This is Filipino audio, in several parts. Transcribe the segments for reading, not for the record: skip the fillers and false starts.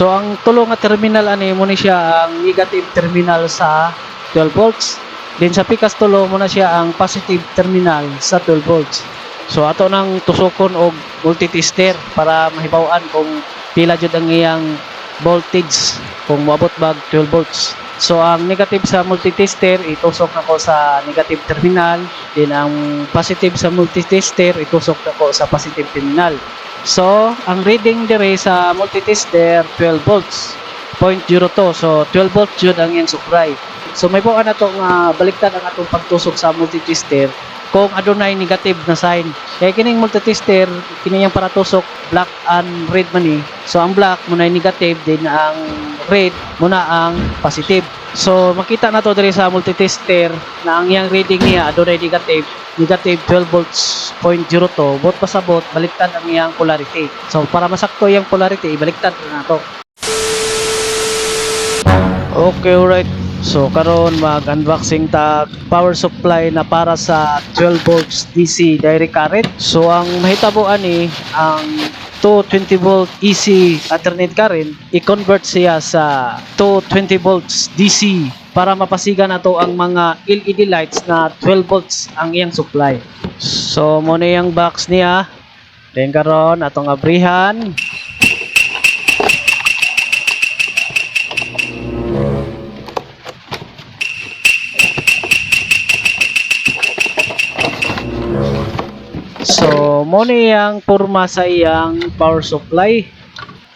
So ang tulo nga terminal ani mo ni siya ang negative terminal sa 12 volts. Din sa pikas tulo mo na siya ang positive terminal sa 12 volts. So ato nang tusokon og multitester para mahibaw-an kung pila jud ang iyang voltage kung moabot bag 12 volts. So ang negative sa multitester itusok nako sa negative terminal, din ang positive sa multitester itusok nako sa positive terminal. So ang reading dire sa multitester 12 volts 0.02. So 12 volts jud ang iyang supply. So may buwan na to nga baliktad ang atong pagtusok sa multitester kung adunay negative na sign. Kaya kining multitester, kining para tusok black and red man ni. So ang black muna ay negative, din ang red muna ang positive. So makita na to diri sa multitester na ang iyang reading niya adunay negative 12 volts 0.02. Bot pasabot baliktad ang iyang polarity. So para masakto iyang polarity, ibaliktad na to. Okay, alright. So karon mag-unboxing tag power supply na para sa 12 volts DC direct current. So ang mahitabo ani ang 220 volt AC alternate current i-convert siya sa 220 volts DC para mapasiga nato ang mga LED lights na 12 volts ang iyang supply. So mo na yung box niya. Then karon atong abrihan. So, mo ni yang porma sa iyang power supply.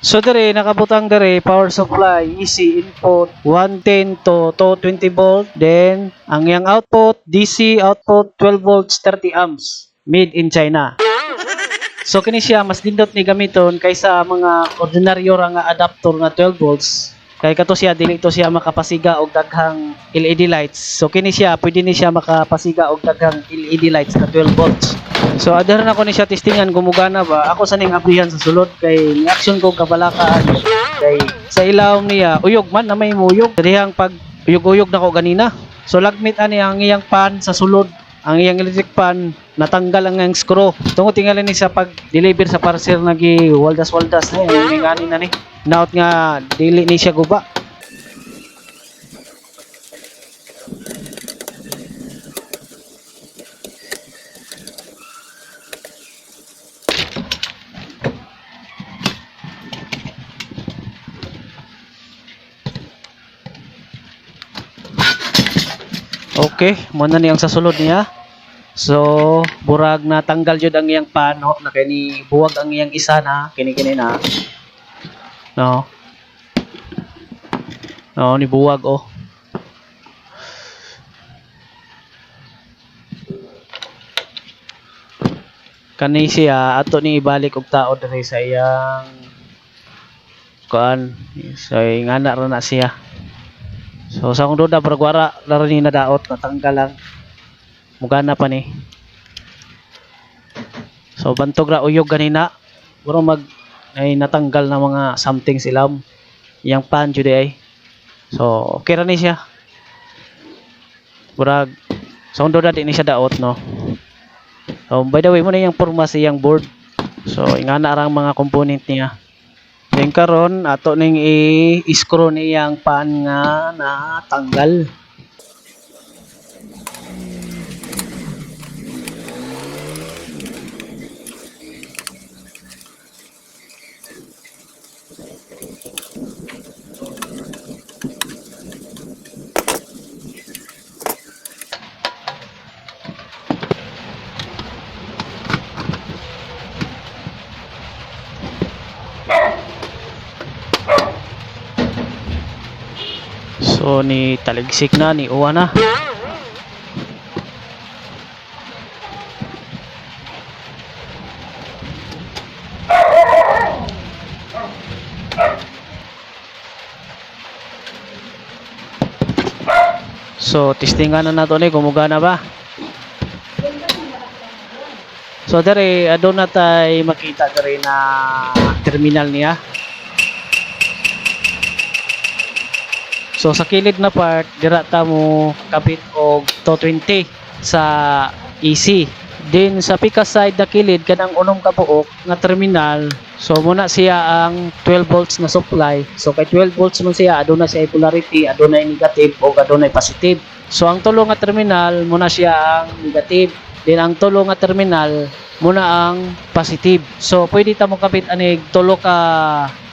So, dire nakabutang dire power supply AC input 110 to 220 volt. Then, ang iyang output DC output 12 volts 30 amps made in China. So, kini siya mas dindot ni gamiton kaysa mga ordinaryo ra nga adapter nga 12 volts. Kay kato siya dili to siya makapasiga og daghang LED lights. So, kini siya pwede ni siya makapasiga og daghang LED lights na 12 volts. So adher na ko ni siya testingan gumugana ba. Ako sa ning abrihan sa sulod kay ni action ko kabalakaan kay sa ilawom niya uyog man na may muyog. Dihang pag uyog-uyog na ko ganina. So lagmit ani ang iyang pan sa sulod. Ang iyang electric pan natanggal ang iyang screw. Tungo tingali ni sa pag deliver sa parcel nagi waldas-waldas na yung ngani na ni. Naot nga dili ni siya guba. Okay, muna niyang sa sulod niya. So, burag na tanggal jud ang iyang pano na kini buwag ang iyang isa na kini na. No. No, ni buwag oh. Kani siya ato ni ibalik og tao diri sa iyang kuan. So, ngana ra na siya. So sa akong duda paragwara laro ni nadaot natanggal lang mugana pa ni. So bantog ra uyog ganina puro mag ay natanggal na mga something silam yang pan jud ay. So okay ra ni siya. Burag sa akong duda di ni siya daot no. So by the way mo na yung porma sa iyang board. So ingana ra ang mga component niya. Then karon ato ning i-screw niyang pan nga natanggal. So ni taligsik na ni uwa na. So testingan na nato ni gumugana ba. So dere adon na tay makita dere na terminal niya. So sa kilid na part dira ta mo kabit og 220 sa AC. Din sa pika side na kilid kanang unom ka buok nga terminal, so muna siya ang 12 volts na supply. So kay 12 volts man siya, aduna siya polarity, aduna negative o aduna positive. So ang tulo nga terminal muna siya ang negative, din ang tulo nga terminal muna ang positive. So pwede ta mo kabit anig tulo ka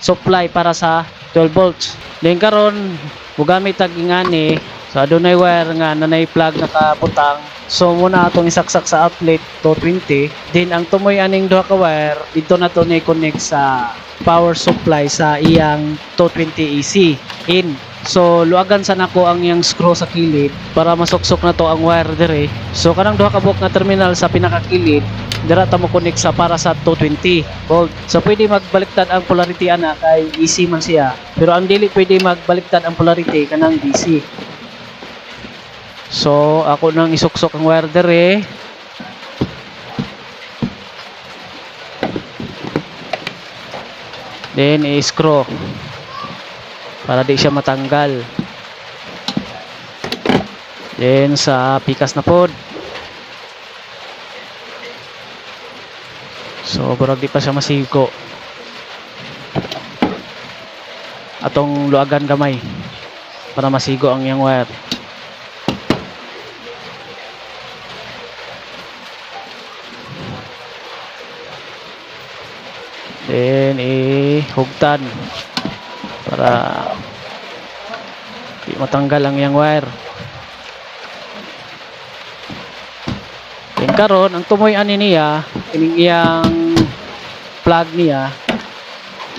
supply para sa 12 volts. Din karon mugamit tag ingani, so adunay wire nga nanay plug nakabutang. So muna atong isaksak sa outlet 220, din ang tumoy aning duha ka wire dito na to ni connect sa power supply sa iyang 220 AC in. So luagan sa nako ang iyang screw sa kilid para masuksok na to ang wire dire. So kanang duha ka buok nga terminal sa pinakakilid dira ta mo connect sa para sa 220 volt. So pwede magbaliktad ang polarity ana kay AC man siya, pero ang dili pwede magbaliktad ang polarity kanang DC. So ako nang isuksok ang wire dire. Then i-screw para di siya matanggal. Then sa pikas na pod. So burag di pa siya masigo. Atong luagan gamay para masigo ang yang wire. Then ihugtan para di matanggal ang yang wire. Then karon ang tumoy ani niya kining iyang plug niya,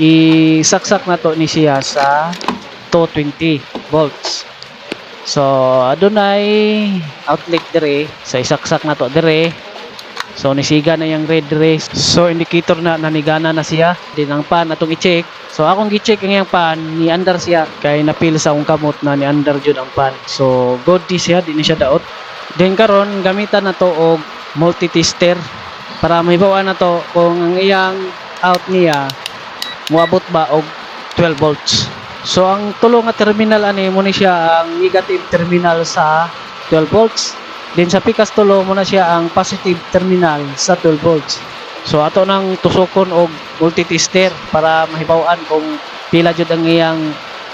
isaksak na to ni siya sa 220 volts. So adunay outlet dire, so isaksak na to dire. So nisiga na yung red race. So indicator na nanigana na siya. Din ang pan atong i-check. So akong gi-check ang yang pan, ni under siya kay napil sa akong kamot na ni under jud ang pan. So good di siya, di ni siya daot. Then karon gamitan na to og multi-tester para mahibawan na to kung ang iyang out niya moabot ba og 12 volts. So ang tulo nga terminal ani mo ni siya ang negative terminal sa 12 volts. Din sa pikas tulo mo na siya ang positive terminal sa 12 volts. So ato nang tusokon og multi-tester para mahibaw-an kung pila jud ang iyang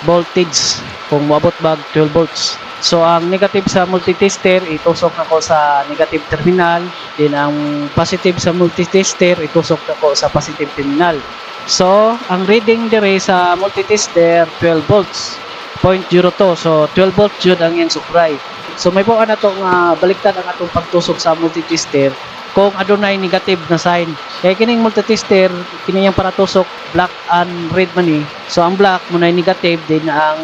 voltage, kung moabot ba 12 volts. So ang negative sa multi-tester itusok nako sa negative terminal, din ang positive sa multi-tester itusok nako sa positive terminal. So ang reading dire sa multi-tester 12 volts 0.02. So 12 volts jud ang iyang supply. So may buwan na to nga baliktad ang atong pagtusok sa multi-tester kung adunay negative na sign. Kaya kining multi-tester, kini yang para tusok black and red man ni. So ang black muna negative, din ang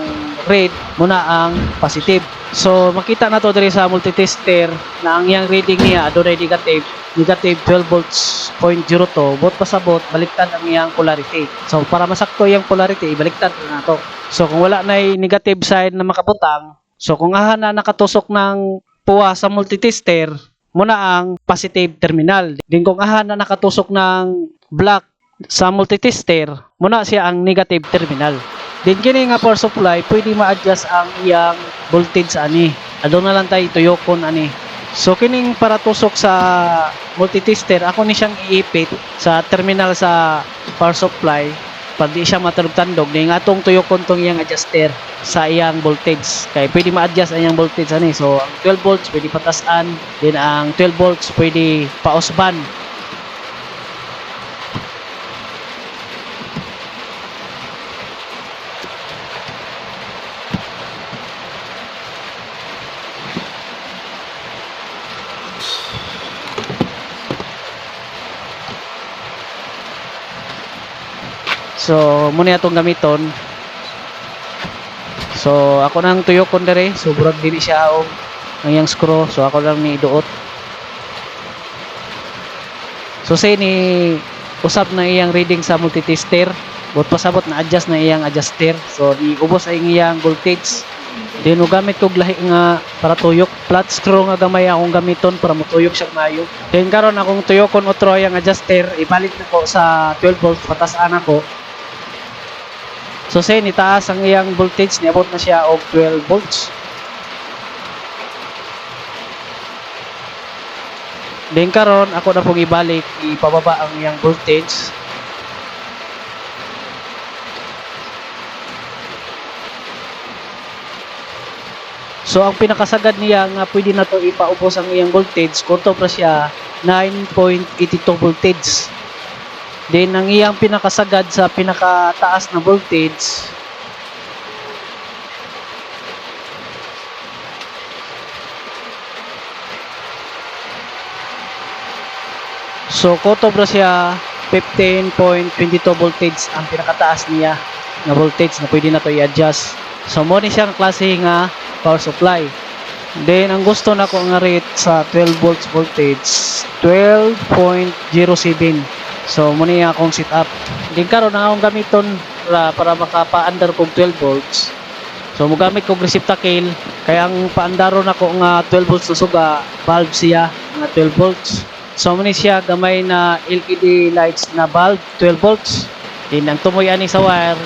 red muna ang positive. So makita na to diri sa multi-tester na ang iyang reading niya adunay negative 12 volts 0.02, bot pasabot baliktad ang iyang polarity. So para masakto yung polarity, ibaliktad na to. So kung wala na negative sign na makabutang, so kung aha na nakatusok ng puwa sa multi-tester, muna ang positive terminal. Din kung aha na nakatusok ng black sa multi-tester, muna siya ang negative terminal. Din kini nga power supply, pwede ma-adjust ang iyang voltage ani. Adto na lang tayo tuyokon ani. So kining para tusok sa multi-tester, ako ni siyang iipit sa terminal sa power supply. Pag di siya matulog-tandog, di nga atong tuyokon tong iyang adjuster sa iyang voltage. Kaya pwede ma-adjust ang iyang voltage ani. So ang 12 volts pwede patasan, din ang 12 volts pwede pausban. So muna atong gamiton. So ako nang tuyokon dire, so burag dili siya og ang iyang screw, so ako lang ni iduot. So say ni usab na iyang reading sa multi-tester, but pasabot na adjust na iyang adjuster. So di ubos ang iyang voltage. Then gamit ko lahi nga para tuyok, flat screw nga gamay akong gamiton para motuyok siya maayo. Then karon akong tuyokon otro iyang adjuster, ipalit na ko sa 12 volts patasan ako. So say nitaas ang iyang voltage, niabot na siya og 12 volts. Then karon ako na pong ibalik, ipababa ang iyang voltage. So ang pinakasagad niya nga pwede na to ipaubos ang iyang voltage, kunto pa siya 9.82 voltage. Then ang iyang pinakasagad sa pinakataas na voltage so kutob na siya 15.22 voltage ang pinakataas niya na voltage na pwede na to i-adjust. So mo ni siyang klase nga power supply. Then ang gusto na ko nga rate sa 12 volts voltage 12.07. So mo ni akong setup. Then karon na akong gamiton para makapa-under kog 12 volts. So mo gamit kog receptacle kaya ang paandaro na ko nga 12 volts na suga bulb siya nga 12 volts. So mo ni siya gamay na LED lights na bulb 12 volts. Then ang tumoy ani sa wire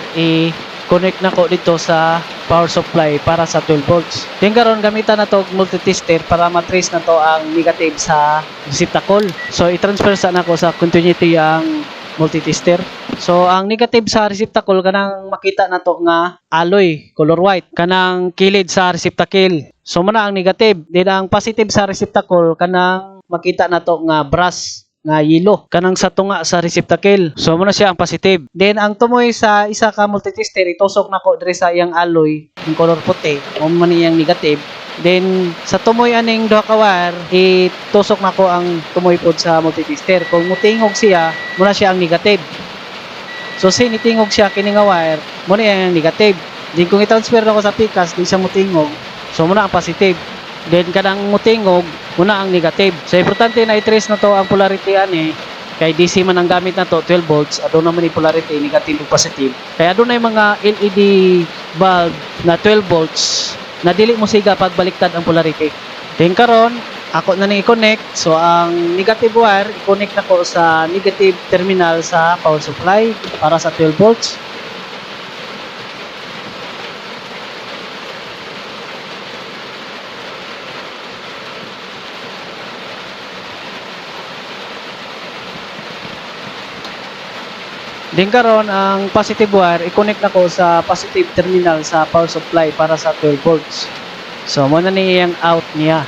connect na ko dito sa power supply para sa 12 volts. Then karon gamitan na to multitester para matrace na to ang negative sa receptacle. So i-transfer sa nako sa continuity ang multitester. So ang negative sa receptacle kanang makita na to nga alloy color white kanang kilid sa receptacle. So muna ang negative. Then ang positive sa receptacle kanang makita na to nga brass nga yellow kanang sa tunga sa receptacle. So muna siya ang positive. Then ang tumoy sa isa ka multitester itusok nako diri sa iyang alloy yung color puti mo man iyang negative. Then sa tumoy aning duha ka wire itusok nako ang tumoy pod sa multitester. Kung mutingog siya muna siya ang negative. So sinitingog siya kini nga wire muna iyang negative. Then kung i-transfer nako sa pikas di siya mutingog so muna ang positive. Then kanang mutingog muna ang negative. So importante na i-trace na to ang polarity ani kay DC man ang gamit na to 12 volts adto naman ni polarity negative ug positive. Kaya adunay mga LED bulb na 12 volts na dili mo siga pag baliktad ang polarity. Then karon ako na ni i-connect. So ang negative wire i-connect nako sa negative terminal sa power supply para sa 12 volts. Then karon ang positive wire i-connect nako sa positive terminal sa power supply para sa 12 volts. So mo na ni ang out niya.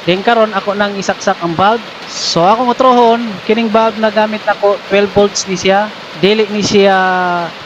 Then karon ako nang isaksak ang bulb. So ako motrohon kining bulb na gamit nako 12 volts ni siya. Dili ni siya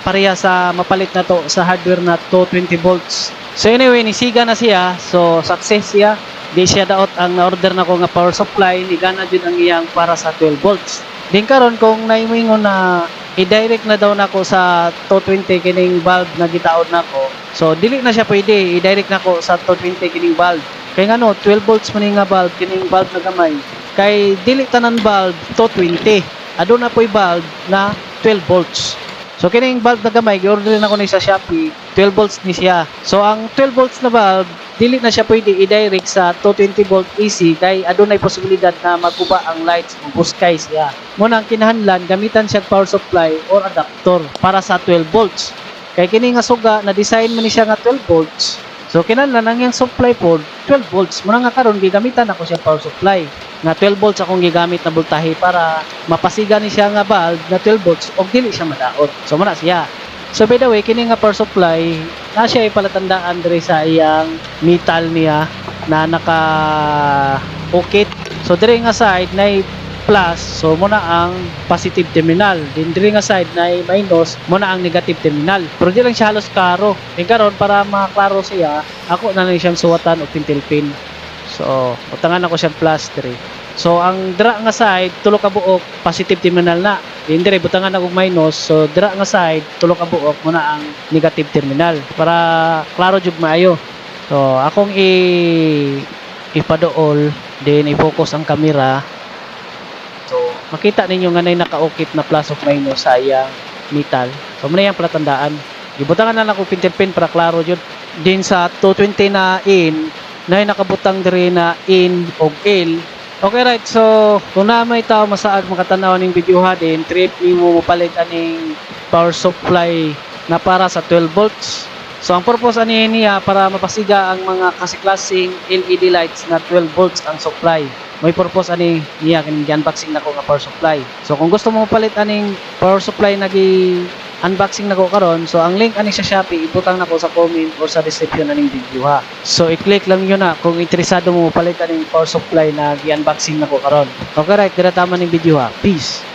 pareha sa mapalit na to sa hardware na 220 volts. So anyway nisiga na siya. So success siya. Di siya daot ang na-order na ko nga power supply ni gana jud ang iyang para sa 12 volts. Din karon kung naimingon na i-direct na daw nako sa 220 kining bulb na gitaod nako. So dili na siya pwede i-direct nako sa 220 kining bulb. Kay ngano 12 volts man nga bulb kining bulb na gamay. Kay dili tanan bulb 220. Aduna poy bulb na 12 volts. So kining bulb na gamay gi-order na ko ni sa Shopee, 12 volts ni siya. So ang 12 volts na bulb dili na siya pwede i-direct sa 220 volt AC kay adunay posibilidad na maguba ang lights o buskay siya. Muna ang kinahanglan gamitan siya power supply or adapter para sa 12 volts. Kay kini nga suga na design man ni siya nga 12 volts. So kinahanglan ang yang supply pod 12 volts. Muna nga karon gigamitan ako siya power supply nga 12 volts akong gigamit na voltahe para mapasiga ni siya nga bulb na 12 volts og dili siya madaot. So muna siya. So by the way, kini nga power supply na siya ipalatandaan diri sa iyang metal niya na naka-ukit. So diri nga side na plus, so muna ang positive terminal. Din diri nga side na minus, muna ang negative terminal. Pero di lang siya halos klaro. Din karon para maklaro siya, ako na lang siyang suwatan og pintil pin. So, utangan ako siyang plus 3. So ang dira nga side tulo ka buok positive terminal na. Dire butangan ako minus. So dira nga side tulo ka buok muna ang negative terminal para klaro jud maayo. So akong ipadool then i-focus ang camera. So makita ninyo nga nay nakaukit na plus of minus sa iyang metal. So muna yang palatandaan. Gibutangan na lang ko pintil pin para klaro jud. Din sa 220 na in na nakabutang dire na in og L. Okay right, so kung na may tao masaag makatanaw ning video ha din, trip ni mo mapalit aning power supply na para sa 12 volts. So ang purpose ani niya para mapasiga ang mga kasi-klaseng LED lights na 12 volts ang supply. May purpose ani niya kining unboxing nako nga power supply. So kung gusto mo palit aning power supply nagi unboxing nako karon, so ang link ani sa Shopee ibutang nako sa comment or sa description aning video ha. So i-click lang yun na kung interesado mo palit aning power supply na gi-unboxing nako karon. Okay right, dira tama ning video ha. Peace.